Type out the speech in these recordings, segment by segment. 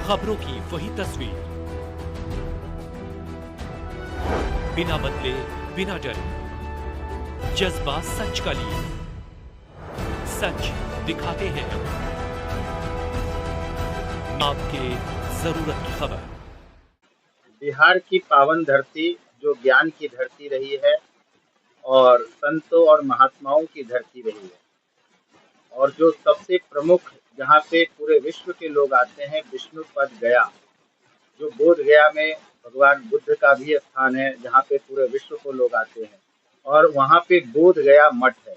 खबरों की वही तस्वीर, बिना बदले बिना डरे, जज्बा सच का लिए, सच दिखाते हैं आपके जरूरत की खबर। बिहार की पावन धरती जो ज्ञान की धरती रही है और संतों और महात्माओं की धरती रही है, और जो सबसे प्रमुख जहाँ पे पूरे विश्व के लोग आते हैं, विष्णुपद गया, जो बोध गया में भगवान बुद्ध का भी स्थान है, जहाँ पे पूरे विश्व को लोग आते हैं, और वहाँ पे बोध गया मठ है।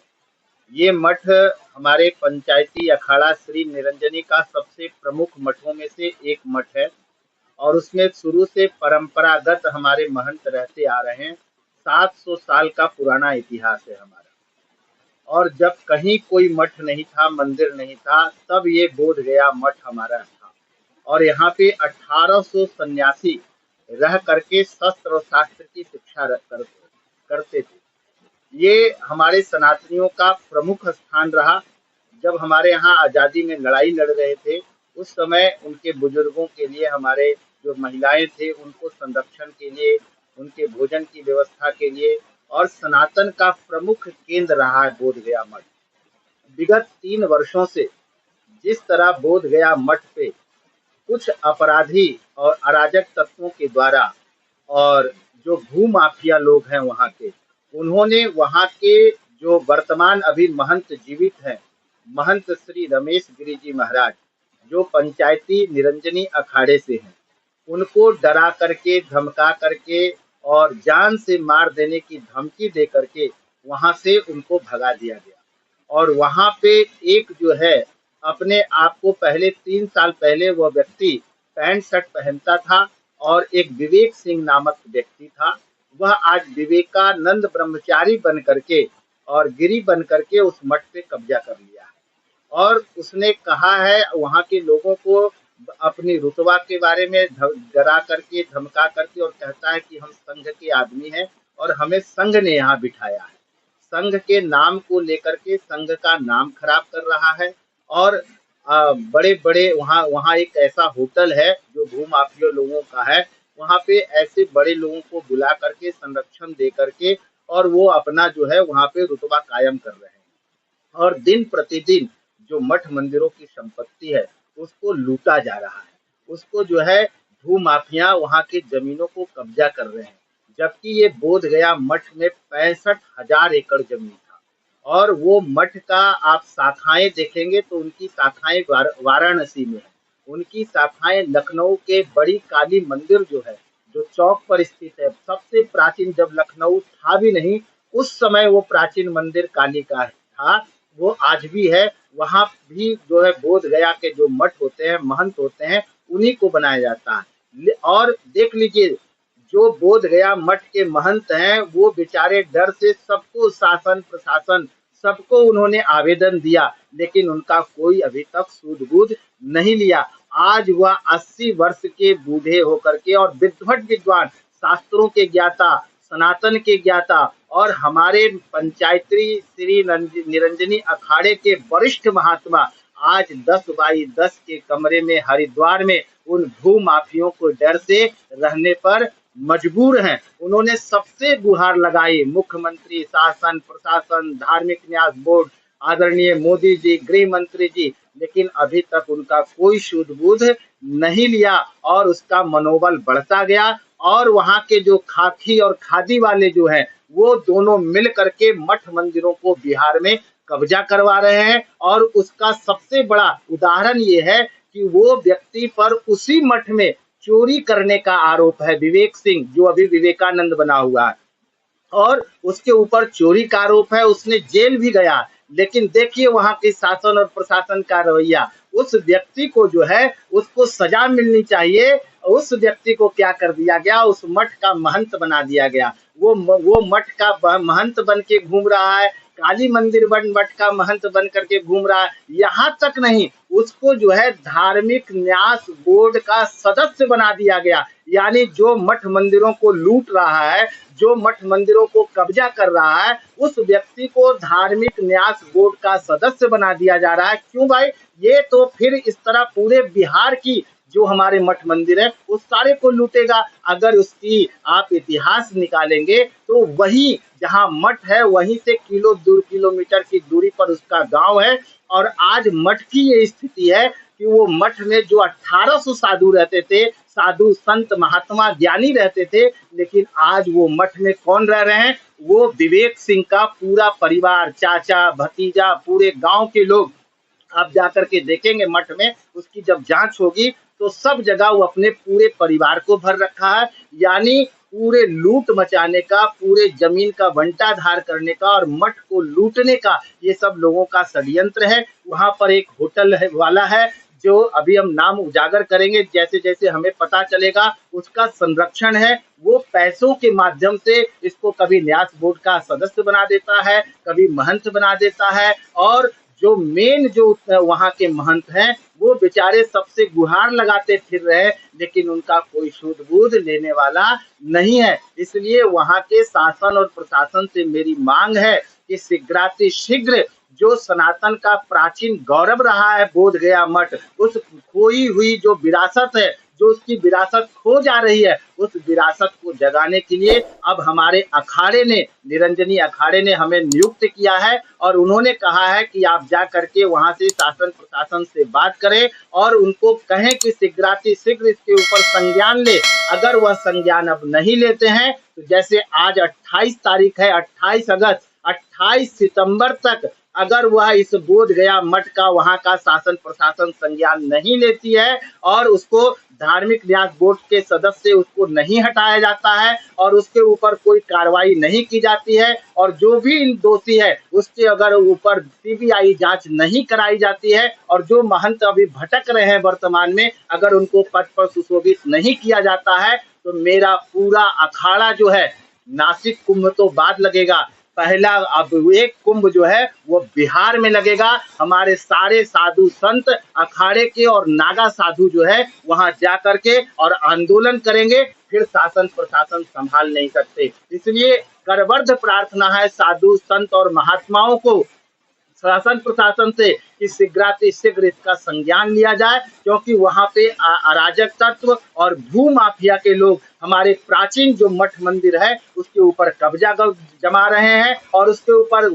ये मठ हमारे पंचायती अखाड़ा श्री निरंजनी का सबसे प्रमुख मठों में से एक मठ है, और उसमें शुरू से परंपरागत हमारे महंत रहते आ रहे हैं। 700 साल का पुराना इतिहास है हमारा। और जब कहीं कोई मठ नहीं था, मंदिर नहीं था, तब ये बोध गया मठ हमारा था। और यहाँ पे 1800 सन्यासी रह करके शस्त्र और शास्त्र की शिक्षा करते थे। ये हमारे सनातनियों का प्रमुख स्थान रहा। जब हमारे यहाँ आज़ादी में लड़ाई लड़ रहे थे, उस समय उनके बुजुर्गों के लिए, हमारे जो महिलाएं थे उनको संरक्षण के लिए, उनके भोजन की व्यवस्था के लिए, और सनातन का प्रमुख केंद्र रहा है बोध गया मठ। विगत 3 वर्षों से जिस तरह बोध गया मठ पे कुछ अपराधी और अराजक तत्वों के द्वारा, और जो भूमाफिया लोग हैं वहाँ के, उन्होंने वहाँ के जो वर्तमान अभी महंत जीवित हैं, महंत श्री रमेश गिरी जी महाराज, जो पंचायती निरंजनी अखाड़े से हैं, उनको डरा करके, धमका करके और जान से मार देने की धमकी दे करके वहां से उनको भगा दिया गया। और वहां पे एक जो है, अपने आप को पहले 3 साल पहले वह व्यक्ति पैंट शर्ट पहनता था, और एक विवेक सिंह नामक व्यक्ति था, वह आज विवेकानंद ब्रह्मचारी बन करके और गिरी बन करके उस मठ पे कब्जा कर लिया है। और उसने कहा है वहाँ के लोगों को अपनी रुतबा के बारे में डरा करके, धमका करके, और कहता है कि हम संघ के आदमी हैं और हमें संघ ने यहाँ बिठाया है। संघ के नाम को लेकर के संघ का नाम खराब कर रहा है। और बड़े बड़े वहाँ एक ऐसा होटल है जो भूमाफिया लोगों का है, वहाँ पे ऐसे बड़े लोगों को बुला करके संरक्षण दे करके, और वो अपना जो है वहाँ पे रुतबा कायम कर रहे हैं। और दिन प्रतिदिन जो मठ मंदिरों की संपत्ति है उसको लूटा जा रहा है, उसको जो है भूमाफिया वहाँ की जमीनों को कब्जा कर रहे हैं। जबकि ये बोध गया मठ में 65,000 एकड़ जमीन था, और वो मठ का आप शाखाएं देखेंगे तो उनकी शाखाएं वाराणसी में है, उनकी शाखाएं लखनऊ के बड़ी काली मंदिर जो है, जो चौक पर स्थित है, सबसे प्राचीन, जब लखनऊ था भी नहीं उस समय वो प्राचीन मंदिर काली का था, वो आज भी है। वहां भी जो है बोध गया के जो मठ होते हैं, महंत होते हैं, उन्हीं को बनाया जाता है। और देख लीजिए, जो बोध गया मठ के महंत हैं वो बेचारे डर से सबको, शासन प्रशासन सबको उन्होंने आवेदन दिया, लेकिन उनका कोई अभी तक सूझबूझ नहीं लिया। आज वह 80 वर्ष के बूढ़े होकर के और विद्वत विद्वान, शास्त्रों के ज्ञाता, सनातन के ज्ञाता, और हमारे पंचायती श्री निरंजनी अखाड़े के वरिष्ठ महात्मा आज 10x10 के कमरे में हरिद्वार में उन भू माफियों को डर से रहने पर मजबूर हैं। उन्होंने सबसे गुहार लगाई, मुख्यमंत्री, शासन प्रशासन, धार्मिक न्यास बोर्ड, आदरणीय मोदी जी, गृह मंत्री जी, लेकिन अभी तक उनका कोई सूझबूझ नहीं लिया, और उसका मनोबल बढ़ता गया। और वहाँ के जो खाकी और खादी वाले जो हैं, वो दोनों मिल करके मठ मंदिरों को बिहार में कब्जा करवा रहे हैं। और उसका सबसे बड़ा उदाहरण ये है कि वो व्यक्ति पर उसी मठ में चोरी करने का आरोप है, विवेक सिंह, जो अभी विवेकानंद बना हुआ है, और उसके ऊपर चोरी का आरोप है, उसने जेल भी गया। लेकिन देखिए वहां के शासन और प्रशासन का रवैया, उस व्यक्ति को जो है उसको सजा मिलनी चाहिए, उस व्यक्ति को क्या कर दिया गया, उस मठ का महंत बना दिया गया। वो मठ का महंत बन के घूम रहा है, काली मंदिर मठ का महंत बन करके घूम रहा है। यहाँ तक नहीं, उसको जो है धार्मिक न्यास बोर्ड का सदस्य बना दिया गया। यानी जो मठ मंदिरों को लूट रहा है, जो मठ मंदिरों को कब्जा कर रहा है, उस व्यक्ति को धार्मिक न्यास बोर्ड का सदस्य बना दिया जा रहा है। क्यों भाई? ये तो फिर इस तरह पूरे बिहार की जो हमारे मठ मंदिर है उस सारे को लूटेगा। अगर उसकी आप इतिहास निकालेंगे तो वही जहाँ मठ है वहीं से किलोमीटर की दूरी पर उसका गांव है। और आज मठ की ये स्थिति है कि वो मठ में जो 1800 साधु रहते थे, साधु संत महात्मा ज्ञानी रहते थे, लेकिन आज वो मठ में कौन रह रहे हैं? वो विवेक सिंह का पूरा परिवार, चाचा भतीजा, पूरे गांव के लोग। आप जाकर के देखेंगे मठ में, उसकी जब जांच होगी तो सब जगह वो अपने पूरे परिवार को भर रखा है। यानी पूरे लूट मचाने का, पूरे जमीन का बंटाधार करने का और मठ को लूटने का ये सब लोगों का षड्यंत्र है। वहां पर एक होटल है वाला है जो अभी हम नाम उजागर करेंगे, जैसे जैसे हमें पता चलेगा। उसका संरक्षण है, वो पैसों के माध्यम से इसको कभी न्यास बोर्ड का सदस्य बना देता है, कभी महंत बना देता है। और जो मेन जो वहाँ के महंत हैं वो बेचारे सबसे गुहार लगाते फिर रहे, लेकिन उनका कोई सूद बूद लेने वाला नहीं है। इसलिए वहाँ के शासन और प्रशासन से मेरी मांग है कि शीघ्र जो सनातन का प्राचीन गौरव रहा है बोध गया मठ, उस खोई हुई जो विरासत है, जो उसकी विरासत खो जा रही है, उस विरासत को जगाने के लिए अब हमारे अखाड़े ने, निरंजनी अखाड़े ने हमें नियुक्त किया है। और उन्होंने कहा है कि आप जा करके वहां से शासन प्रशासन से बात करें और उनको कहें कि शीघ्र इसके ऊपर संज्ञान ले। अगर वह संज्ञान अब नहीं लेते हैं तो जैसे आज 28 तारीख है, 28 अगस्त, 28 सितंबर तक अगर वह इस बोध गया मठ का वहां का शासन प्रशासन संज्ञान नहीं लेती है और उसको धार्मिक न्यास बोर्ड के सदस्य उसको नहीं हटाया जाता है और उसके ऊपर कोई कार्रवाई नहीं की जाती है और जो भी दोषी है उसके अगर ऊपर सीबीआई जांच नहीं कराई जाती है और जो महंत अभी भटक रहे हैं वर्तमान में, अगर उनको पद पर सुशोभित नहीं किया जाता है तो मेरा पूरा अखाड़ा जो है, नासिक कुंभ तो बाद लगेगा, पहला अब एक कुंभ जो है वो बिहार में लगेगा। हमारे सारे साधु संत अखाड़े के और नागा साधु जो है वहां जा करके और आंदोलन करेंगे, फिर शासन प्रशासन संभाल नहीं सकते। इसलिए करबद्ध प्रार्थना है साधु संत और महात्माओं को, शासन प्रशासन से कि शीघ्र इसका संज्ञान लिया जाए, क्योंकि वहां पे अराजक तत्व और भू माफिया के लोग हमारे प्राचीन जो मठ मंदिर है उसके ऊपर कब्जा जमा रहे हैं और उसके ऊपर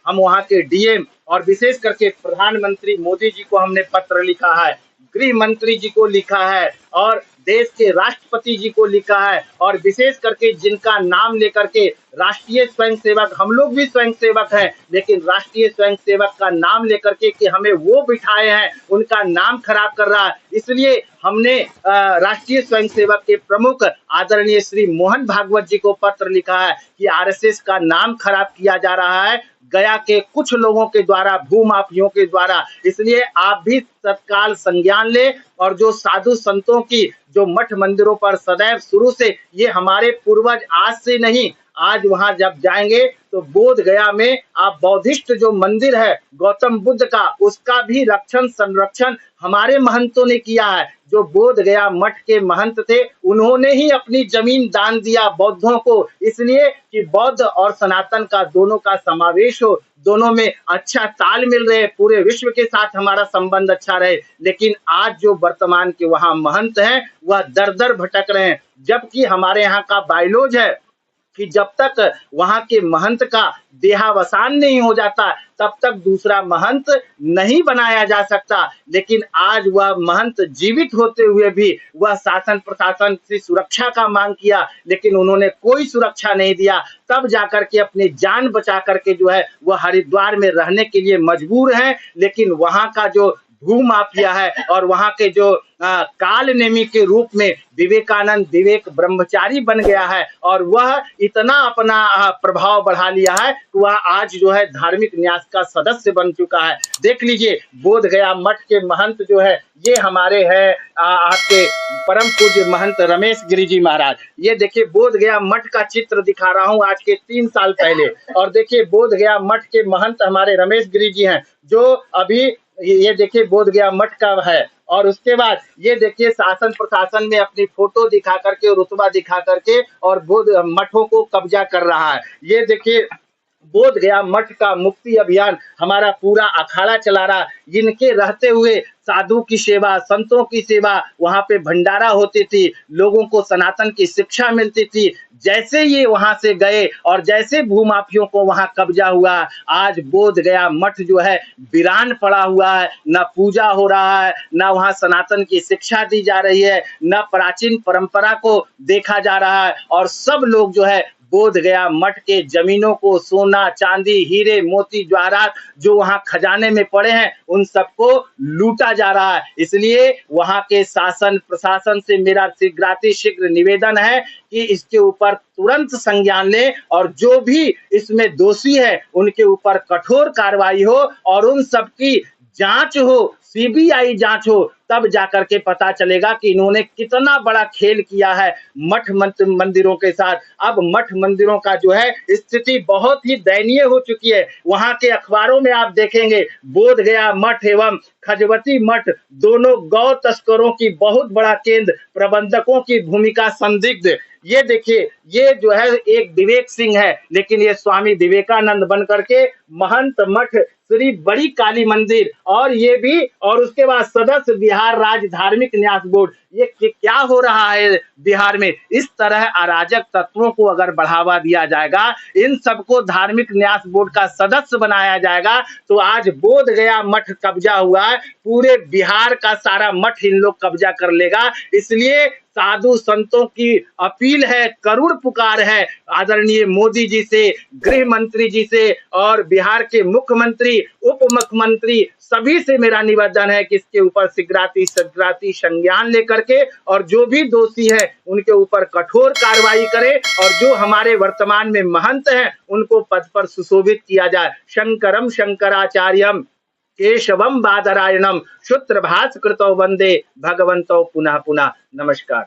हम वहां के डीएम और विशेष करके प्रधानमंत्री मोदी जी को हमने पत्र लिखा है, गृह मंत्री जी को लिखा है और देश के राष्ट्रपति जी को लिखा है और विशेष करके जिनका नाम लेकर के राष्ट्रीय स्वयंसेवक, हम लोग भी स्वयंसेवक हैं, लेकिन राष्ट्रीय स्वयंसेवक का नाम लेकर के कि हमें वो बिठाए हैं, उनका नाम खराब कर रहा है। इसलिए हमने राष्ट्रीय स्वयंसेवक के प्रमुख आदरणीय श्री मोहन भागवत जी को पत्र लिखा है कि आरएसएस का नाम खराब किया जा रहा है गया के कुछ लोगों के द्वारा, भूमाफियों के द्वारा। इसलिए आप भी तत्काल संज्ञान ले और जो साधु संतों की जो मठ मंदिरों पर सदैव शुरू से, ये हमारे पूर्वज आज से नहीं, आज वहां जब जाएंगे तो बोध गया में आप बौद्धिस्ट जो मंदिर है गौतम बुद्ध का, उसका भी रक्षण संरक्षण हमारे महंतों ने किया है। जो बोध गया मठ के महंत थे उन्होंने ही अपनी जमीन दान दिया बौद्धों को, इसलिए कि बौद्ध और सनातन का दोनों का समावेश हो, दोनों में अच्छा ताल मिल रहे, पूरे विश्व के साथ हमारा संबंध अच्छा रहे। लेकिन आज जो वर्तमान के वहां महंत हैं वह दर दर भटक रहे हैं, जबकि हमारे यहाँ का बायलॉज है कि जब तक वहां के महंत का देहावसान नहीं हो जाता तब तक दूसरा महंत नहीं बनाया जा सकता। लेकिन आज वह महंत जीवित होते हुए भी वह शासन प्रशासन से सुरक्षा का मांग किया, लेकिन उन्होंने कोई सुरक्षा नहीं दिया। तब जाकर के अपनी जान बचा करके जो है वह हरिद्वार में रहने के लिए मजबूर हैं। लेकिन वहां का जो भू माफिया है और वहां के जो काल नेमी के रूप में विवेकानंद विवेक ब्रह्मचारी बन गया है और वह इतना अपना प्रभाव बढ़ा लिया है कि वह आज जो है धार्मिक न्यास का सदस्य बन चुका है। देख लीजिए बोध गया मठ के महंत जो है ये हमारे हैं आपके परम पूज्य महंत रमेश गिरी जी महाराज। ये देखिए बोध गया मठ का चित्र दिखा रहा हूँ आज के 3 साल पहले, और देखिए बोध गया मठ के महंत हमारे रमेश गिरी जी हैं जो अभी ये देखिए बोध गया मठ का है। और उसके बाद ये देखिए शासन प्रशासन में अपनी फोटो दिखा करके, रुतबा दिखा करके और बोध मठों को कब्जा कर रहा है। ये देखिए बोध गया मठ का मुक्ति अभियान हमारा पूरा अखाड़ा चला रहा। इनके रहते हुए साधु की सेवा, संतों की सेवा, वहां पे भंडारा होती थी, लोगों को सनातन की शिक्षा मिलती थी। जैसे ये वहां से गए और जैसे भूमाफियों को वहां कब्जा हुआ, आज बोध गया मठ जो है वीरान पड़ा हुआ है। न पूजा हो रहा है, न वहां सनातन की शिक्षा दी जा रही है, न प्राचीन परंपरा को देखा जा रहा है। और सब लोग जो है बोध गया मठ के जमीनों को सोना, चांदी, हीरे, मोती, जवाहरात जो वहां खजाने में पड़े हैं, उन सबको लूटा जा रहा है। इसलिए वहां के शासन प्रशासन से मेरा शीघ्र निवेदन है कि इसके ऊपर तुरंत संज्ञान लें और जो भी इसमें दोषी है उनके ऊपर कठोर कार्रवाई हो और उन सबकी जांच हो, सीबीआई जांच हो, तब जाकर के पता चलेगा कि इन्होंने कितना बड़ा खेल किया है मठ मंदिरों के साथ। अब मठ मंदिरों का जो है स्थिति बहुत ही दयनीय हो चुकी है। वहां के अखबारों में आप देखेंगे बोध गया मठ एवं खजवती मठ दोनों गौ तस्करों की बहुत बड़ा केंद्र, प्रबंधकों की भूमिका संदिग्ध। ये देखिए, ये जो है एक विवेक सिंह है, लेकिन ये स्वामी विवेकानंद बन करके महंत मठ श्री बड़ी काली मंदिर, और ये भी, और उसके बाद सदस्य बिहार राज्य धार्मिक न्यास बोर्ड। ये क्या हो रहा है बिहार में? इस तरह अराजक तत्वों को अगर बढ़ावा दिया जाएगा, इन सबको धार्मिक न्यास बोर्ड का सदस्य बनाया जाएगा, तो आज बोध गया मठ कब्जा हुआ है, पूरे बिहार का सारा मठ इन लोग कब्जा कर लेगा। इसलिए साधु संतों की अपील है, करुण पुकार है आदरणीय मोदी जी से, गृह मंत्री जी से और बिहार के मुख्यमंत्री, उप मुख्यमंत्री, सभी से मेरा निवेदन है कि इसके ऊपर शीघ्राति संज्ञान लेकर के और जो भी दोषी है उनके ऊपर कठोर कार्रवाई करें और जो हमारे वर्तमान में महंत हैं उनको पद पर सुशोभित किया जाए। शंकरम शंकराचार्यम केशवम बादरायणम शूद्रभाष कृतौ वंदे भगवंतो पुनः पुनः। नमस्कार।